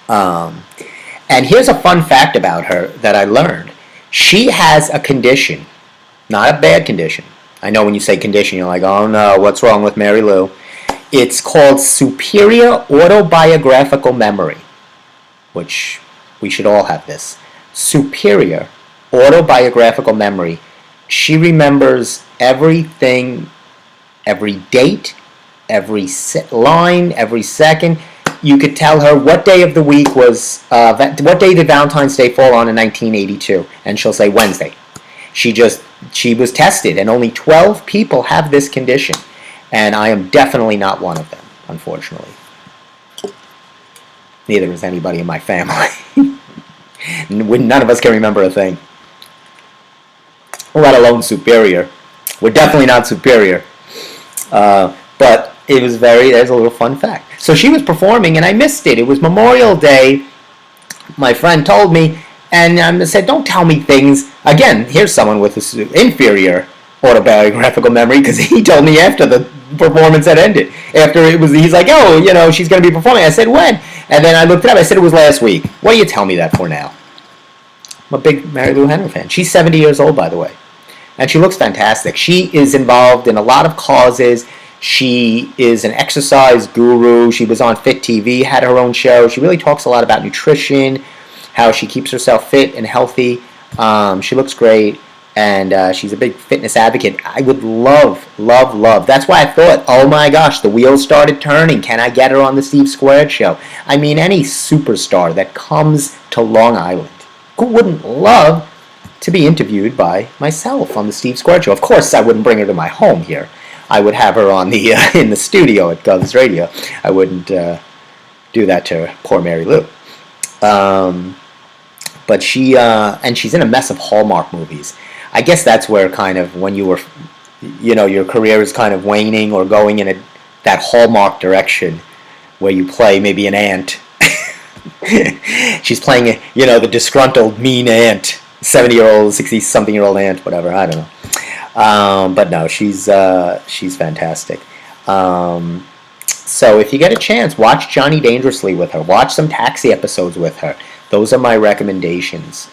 And here's a fun fact about her that I learned. She has a condition, not a bad condition. I know when you say condition, you're like, oh no, what's wrong with Mary Lou? It's called superior autobiographical memory, which we should all have this. Superior autobiographical memory. She remembers everything, every date, every line, every second. You could tell her what day of the week was, what day did Valentine's Day fall on in 1982, and she'll say Wednesday. She was tested, and only 12 people have this condition, and I am definitely not one of them, unfortunately. Neither is anybody in my family. None of us can remember a thing, let alone superior. We're definitely not superior. But it was there's a little fun fact. So she was performing, and I missed it. It was Memorial Day. My friend told me, and I said, don't tell me things. Again, here's someone with this inferior autobiographical memory, because he told me after the performance had ended. He's like, oh, she's going to be performing. I said, when? And then I looked it up. I said, it was last week. What do you tell me that for now? I'm a big Mary Lou Henner fan. She's 70 years old, by the way. And she looks fantastic. She is involved in a lot of causes. She is an exercise guru. She was on Fit TV, had her own show. She really talks a lot about nutrition, how she keeps herself fit and healthy. She looks great, and she's a big fitness advocate. I would love. That's why I thought, oh my gosh, the wheels started turning. Can I get her on the Steve Squared show? I mean, any superstar that comes to Long Island, who wouldn't love to be interviewed by myself on the Steve Squared show? Of course, I wouldn't bring her to my home here. I would have her on the in the studio at Gov's Radio. I wouldn't do that to poor Mary Lou. But she's in a mess of Hallmark movies. I guess that's where kind of when you were your career is kind of waning or going in that hallmark direction where you play maybe an aunt. She's playing, the disgruntled, mean aunt, 70-year-old, 60-something-year-old aunt, whatever. I don't know. But no, she's fantastic. So if you get a chance, watch Johnny Dangerously with her. Watch some Taxi episodes with her. Those are my recommendations.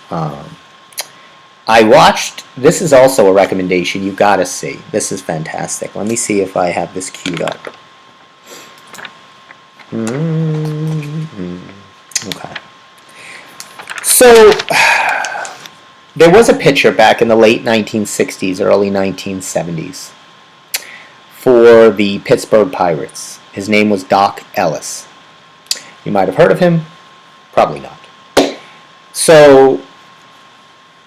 I watched, this is also a recommendation you gotta see. This is fantastic. Let me see if I have this queued up. Okay. So, there was a pitcher back in the late 1960s, early 1970s for the Pittsburgh Pirates. His name was Doc Ellis. You might have heard of him. Probably not. So,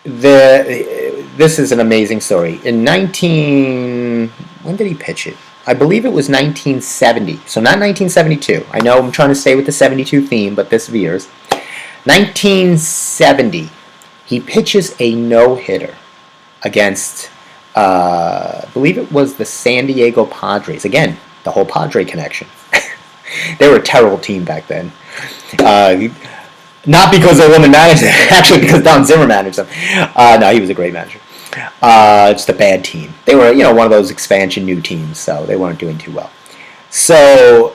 this is an amazing story. When did he pitch it? I believe it was 1970. So not 1972. I know I'm trying to stay with the 72 theme, but this veers. 1970. He pitches a no-hitter against, I believe it was the San Diego Padres. Again, the whole Padre connection. They were a terrible team back then. Not because a woman managed them, actually because Don Zimmer managed them. No, he was a great manager. Just a bad team. They were, one of those expansion new teams, so they weren't doing too well. So,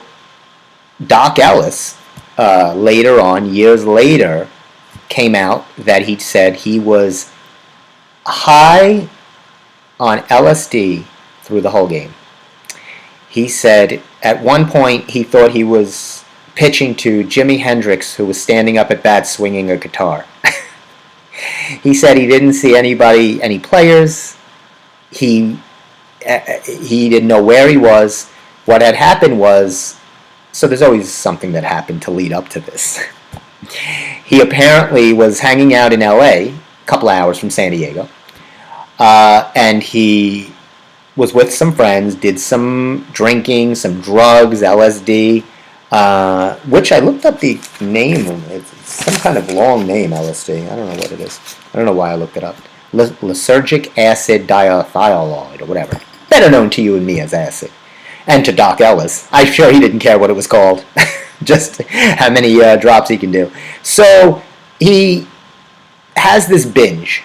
Doc Ellis, later on, years later, came out that he said he was high on LSD through the whole game. He said at one point he thought he was pitching to Jimi Hendrix, who was standing up at bat swinging a guitar. He said he didn't see any players. He didn't know where he was. What had happened was, so there's always something that happened to lead up to this. He apparently was hanging out in LA, a couple hours from San Diego, and he was with some friends, did some drinking, some drugs, LSD, which I looked up the name. It's some kind of long name, LSD. I don't know what it is. I don't know why I looked it up. Lysergic acid diethylamide or whatever. Better known to you and me as acid. And to Doc Ellis. I'm sure he didn't care what it was called. Just how many drops he can do. So he has this binge,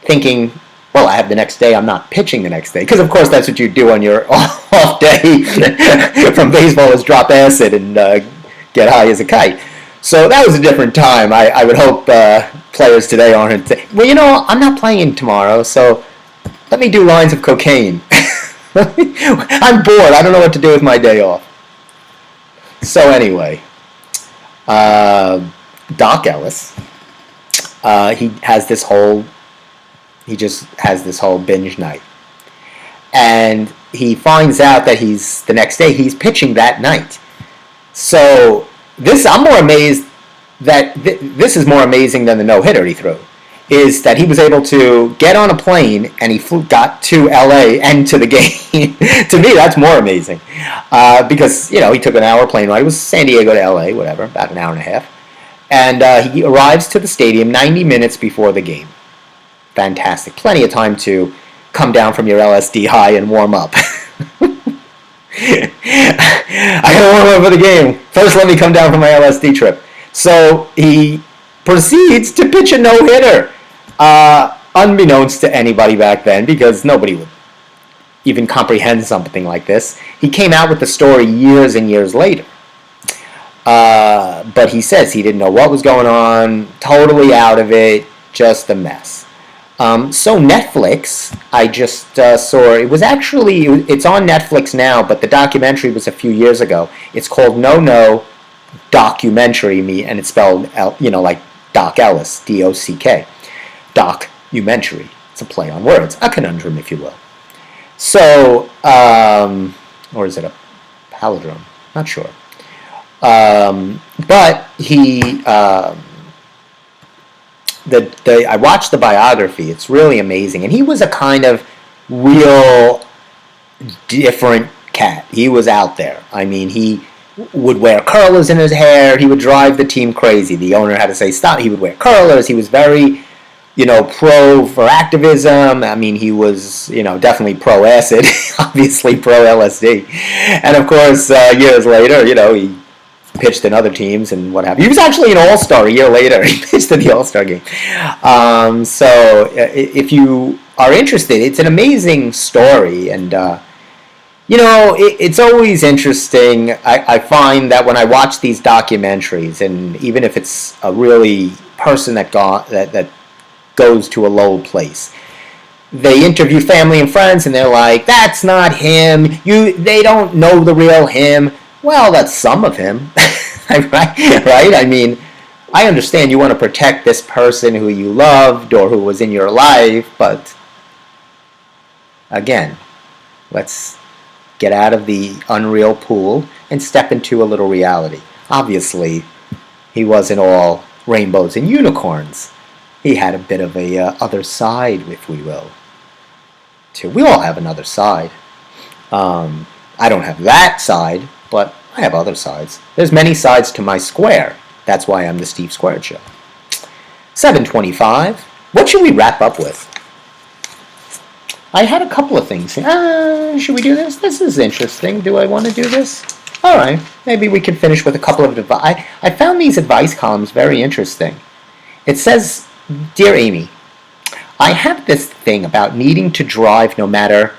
thinking, well, I have the next day, I'm not pitching the next day. Because, of course, that's what you do on your off day from baseball is drop acid and get high as a kite. So that was a different time. I would hope players today aren't. Well, I'm not playing tomorrow, so let me do lines of cocaine. I'm bored. I don't know what to do with my day off. So anyway, Doc Ellis, he just has this whole binge night. And he finds out that the next day he's pitching that night. So I'm more amazed that this is more amazing than the no-hitter he threw, is that he was able to get on a plane and he got to LA and to the game. To me, that's more amazing. Because, he took an hour plane ride. It was San Diego to LA, whatever, about an hour and a half. And he arrives to the stadium 90 minutes before the game. Fantastic. Plenty of time to come down from your LSD high and warm up. I gotta warm up for the game. First, let me come down from my LSD trip. So he proceeds to pitch a no-hitter. Unbeknownst to anybody back then, because nobody would even comprehend something like this. He came out with the story years and years later. But he says he didn't know what was going on, totally out of it, just a mess. So Netflix, I just saw, it's on Netflix now, but the documentary was a few years ago. It's called No Documentary, and it's spelled, like Doc Ellis, D-O-C-K. Documentary. It's a play on words, a conundrum, if you will. So, or is it a palindrome? Not sure. But he, I watched the biography. It's really amazing, and he was a kind of real different cat. He was out there. I mean, he would wear curlers in his hair. He would drive the team crazy. The owner had to say stop. He would wear curlers. He was very pro for activism. I mean, he was, definitely pro acid, obviously pro LSD. And of course, years later, he pitched in other teams and what have you. He was actually an all-star a year later. He pitched in the all-star game. So if you are interested, it's an amazing story. And, it's always interesting. I find that when I watch these documentaries, and even if it's a really person that goes to a low place, they interview family and friends, and they're like, "That's not him. They don't know the real him." Well, that's some of him, right? I mean, I understand you want to protect this person who you loved or who was in your life, but again, let's get out of the unreal pool and step into a little reality. Obviously, he wasn't all rainbows and unicorns. He had a bit of a other side, if we will. We all have another side. I don't have that side, but I have other sides. There's many sides to my square. That's why I'm the Steve Squared Show. 7:25. What should we wrap up with? I had a couple of things. Should we do this? This is interesting. Do I want to do this? All right. Maybe we can finish with a couple of advice. I found these advice columns very interesting. It says, "Dear Amy, I have this thing about needing to drive no matter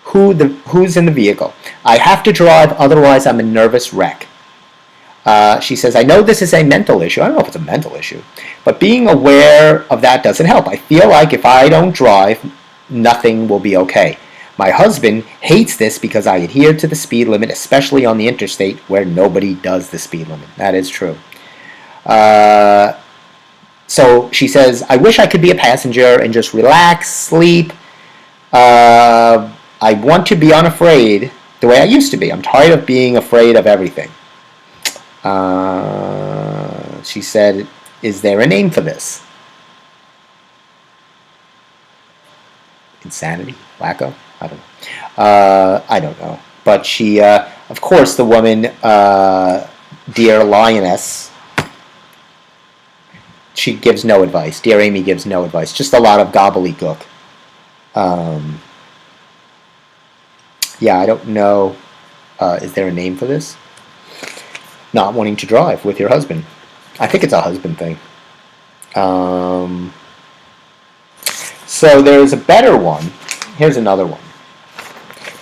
who's in the vehicle. I have to drive, otherwise I'm a nervous wreck." She says, "I know this is a mental issue." I don't know if it's a mental issue, but being aware of that doesn't help. I feel like if I don't drive, nothing will be okay. My husband hates this because I adhere to the speed limit, especially on the interstate where nobody does the speed limit. That is true. So she says, "I wish I could be a passenger and just relax, sleep. I want to be unafraid the way I used to be. I'm tired of being afraid of everything." She said, "Is there a name for this?" Insanity? Wacko? I don't know. I don't know. But she, of course, the woman, Dear Lioness, she gives no advice. Dear Amy gives no advice. Just a lot of gobbledygook. Yeah, I don't know. Is there a name for this? Not wanting to drive with your husband. I think it's a husband thing. So there's a better one. Here's another one.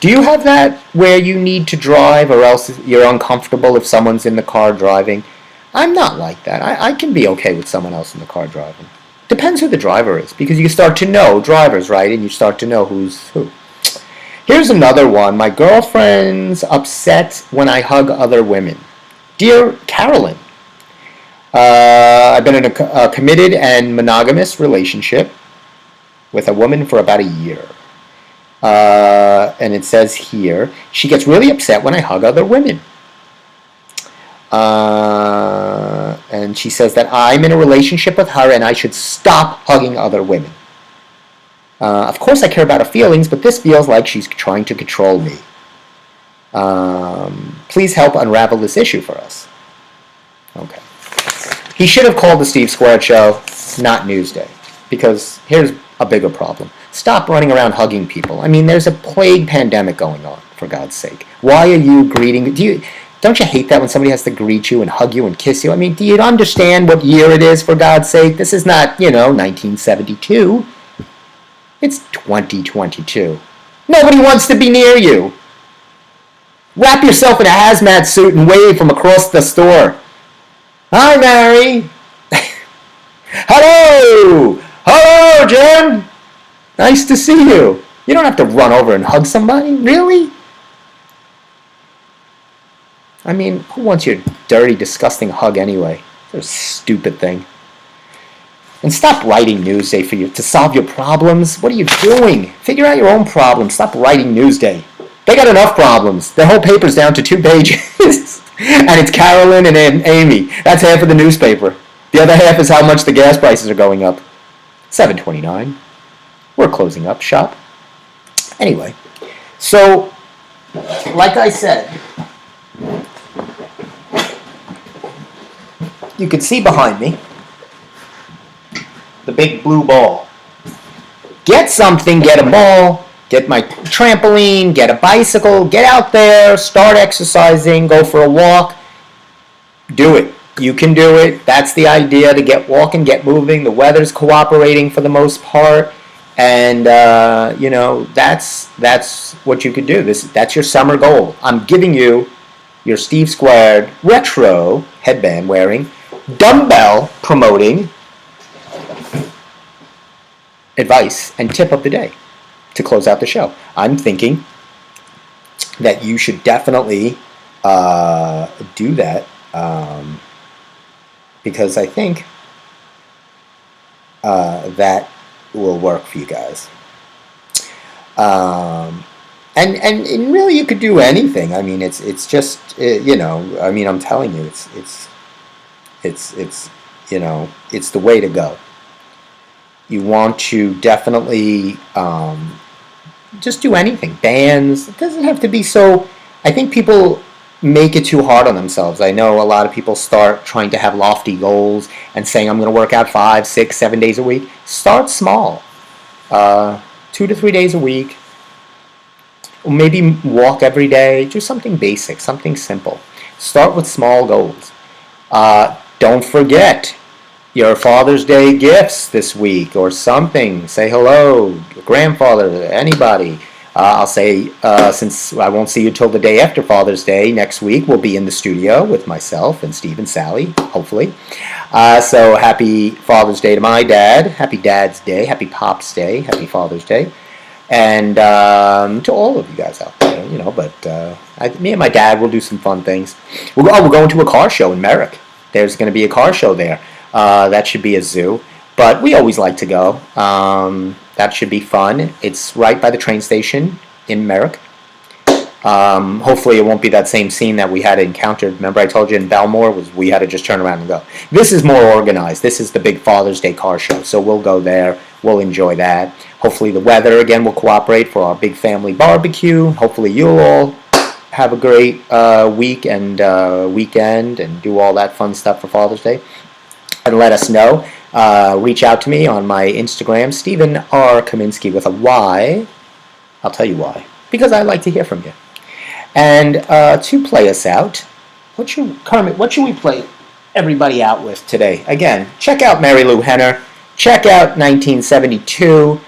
Do you have that where you need to drive or else you're uncomfortable if someone's in the car driving? I'm not like that. I can be okay with someone else in the car driving. Depends who the driver is, because you start to know drivers, right? And you start to know who's who. Here's another one. My girlfriend's upset when I hug other women. Dear Carolyn, I've been in a committed and monogamous relationship with a woman for about a year. And it says here, she gets really upset when I hug other women. And she says that I'm in a relationship with her and I should stop hugging other women. Of course I care about her feelings, but this feels like she's trying to control me. Please help unravel this issue for us. Okay. He should have called the Steve Squared Show, not Newsday, because here's a bigger problem. Stop running around hugging people. I mean, there's a plague pandemic going on, for God's sake. Why are you greeting? Don't you hate that when somebody has to greet you and hug you and kiss you? I mean, do you understand what year it is, for God's sake? This is not, 1972. It's 2022. Nobody wants to be near you. Wrap yourself in a hazmat suit and wave from across the store. Hi, Mary. Hello. Hello, Jen. Nice to see you. You don't have to run over and hug somebody. Really? I mean, who wants your dirty, disgusting hug anyway? It's a stupid thing. And stop writing Newsday for you to solve your problems. What are you doing? Figure out your own problems. Stop writing Newsday. They got enough problems. The whole paper's down to 2 pages. And it's Carolyn and Amy. That's half of the newspaper. The other half is how much the gas prices are going up. 7:29. We're closing up shop. Anyway, so, like I said, you can see behind me the big blue ball. Get something, get a ball, get my trampoline, get a bicycle, get out there, start exercising, go for a walk. Do it. You can do it. That's the idea, to get walking, get moving. The weather's cooperating for the most part. And that's what you could do. That's your summer goal. I'm giving you your Steve Squared retro headband wearing, dumbbell promoting advice and tip of the day to close out the show. I'm thinking that you should definitely do that, because I think that will work for you guys. And really, you could do anything. I mean, it's just I mean, I'm telling you, it's the way to go. You want to definitely just do anything. Bands. It doesn't have to be so. I think people make it too hard on themselves. I know a lot of people start trying to have lofty goals and saying, I'm going to work out 5, 6, 7 days a week. Start small. 2 to 3 days a week. Or maybe walk every day. Do something basic, something simple. Start with small goals. Don't forget your Father's Day gifts this week or something. Say hello, your grandfather, anybody. I'll say, since I won't see you till the day after Father's Day, next week we'll be in the studio with myself and Steve and Sally, hopefully. So happy Father's Day to my dad. Happy Dad's Day. Happy Pop's Day. Happy Father's Day. And to all of you guys out there, but me and my dad will do some fun things. We're going to a car show in Merrick. There's going to be a car show there. That should be a zoo. But we always like to go. That should be fun. It's right by the train station in Merrick. Hopefully it won't be that same scene that we had encountered. Remember I told you in Belmore, we had to just turn around and go. This is more organized. This is the big Father's Day car show. So we'll go there. We'll enjoy that. Hopefully the weather, again, will cooperate for our big family barbecue. Hopefully you'll all have a great week and weekend and do all that fun stuff for Father's Day. And let us know. Reach out to me on my Instagram, Stephen R. Kaminsky with a Y. I'll tell you why. Because I like to hear from you. And to play us out, Kermit, what should we play everybody out with today? Again, check out Mary Lou Henner. Check out 1972.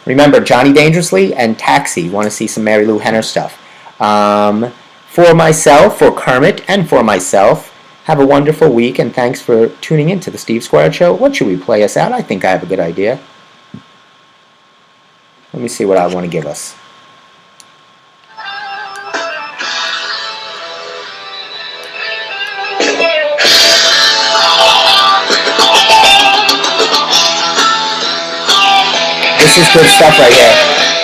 Remember Johnny Dangerously and Taxi. Want to see some Mary Lou Henner stuff. For myself, for Kermit, and for myself, have a wonderful week, and thanks for tuning in to the Steve Squared Show. What should we play us out? I think I have a good idea. Let me see what I want to give us. This is good stuff right here.